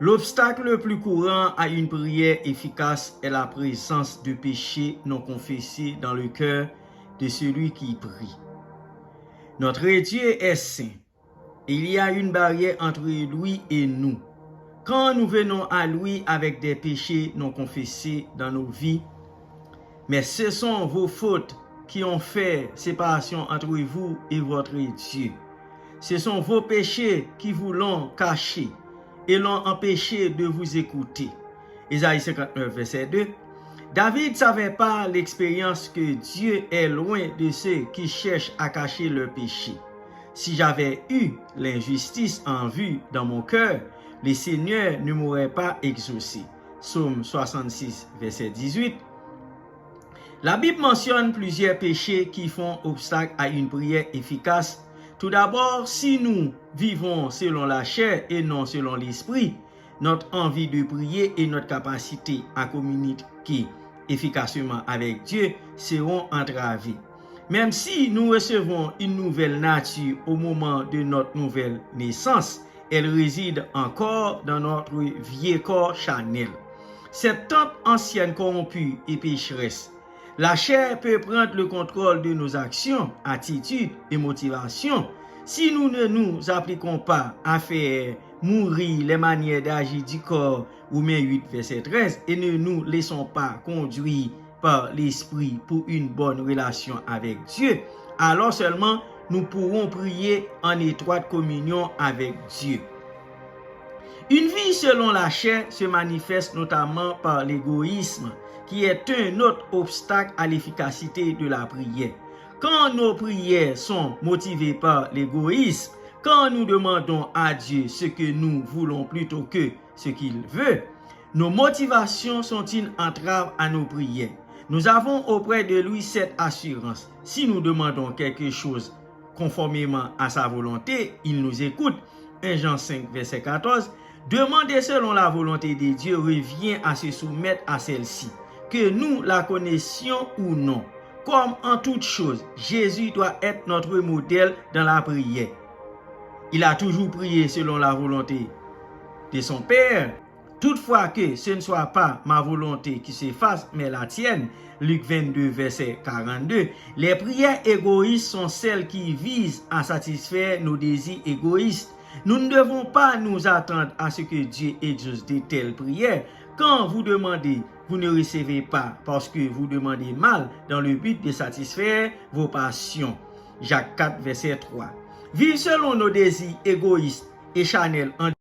L'obstacle le plus courant à une prière efficace est la présence de péchés non confessés dans le cœur de celui qui prie. Notre Dieu est saint. Il y a une barrière entre lui et nous. Quand nous venons à lui avec des péchés non confessés dans nos vies, mais ce sont vos fautes qui ont fait séparation entre vous et votre Dieu. Ce sont vos péchés qui vous l'ont caché et l'ont empêché de vous écouter. Ésaïe 59, verset 2. David savait par l'expérience que Dieu est loin de ceux qui cherchent à cacher leur péché. Si j'avais eu l'injustice en vue dans mon cœur, le Seigneur ne m'aurait pas exaucé. Psaume 66, verset 18. La Bible mentionne plusieurs péchés qui font obstacle à une prière efficace. Tout d'abord, si nous vivons selon la chair et non selon l'esprit, notre envie de prier et notre capacité à communiquer efficacement avec Dieu seront entravées. Même si nous recevons une nouvelle nature au moment de notre nouvelle naissance, elle réside encore dans notre vieux corps charnel. Cette tente ancienne corrompue et pécheresse, la chair peut prendre le contrôle de nos actions, attitudes et motivations si nous ne nous appliquons pas à faire mourir les manières d'agir du corps, Romains 8, verset 13, et ne nous laissons pas conduire par l'Esprit pour une bonne relation avec Dieu, alors seulement nous pourrons prier en étroite communion avec Dieu. Une vie selon la chair se manifeste notamment par l'égoïsme, qui est un autre obstacle à l'efficacité de la prière. Quand nos prières sont motivées par l'égoïsme, quand nous demandons à Dieu ce que nous voulons plutôt que ce qu'il veut, nos motivations sont une entrave à nos prières. Nous avons auprès de lui cette assurance. Si nous demandons quelque chose conformément à sa volonté, il nous écoute. 1 Jean 5, verset 14. Demander selon la volonté de Dieu revient à se soumettre à celle-ci, que nous la connaissions ou non. Comme en toute chose, Jésus doit être notre modèle dans la prière. Il a toujours prié selon la volonté de son Père. Toutefois que ce ne soit pas ma volonté qui se fasse, mais la tienne. Luc 22, verset 42. Les prières égoïstes sont celles qui visent à satisfaire nos désirs égoïstes. Nous ne devons pas nous attendre à ce que Dieu exauce de telles prières. Quand vous demandez, vous ne recevez pas parce que vous demandez mal dans le but de satisfaire vos passions. Jacques 4, verset 3. Vivre selon nos désirs égoïstes et charnels en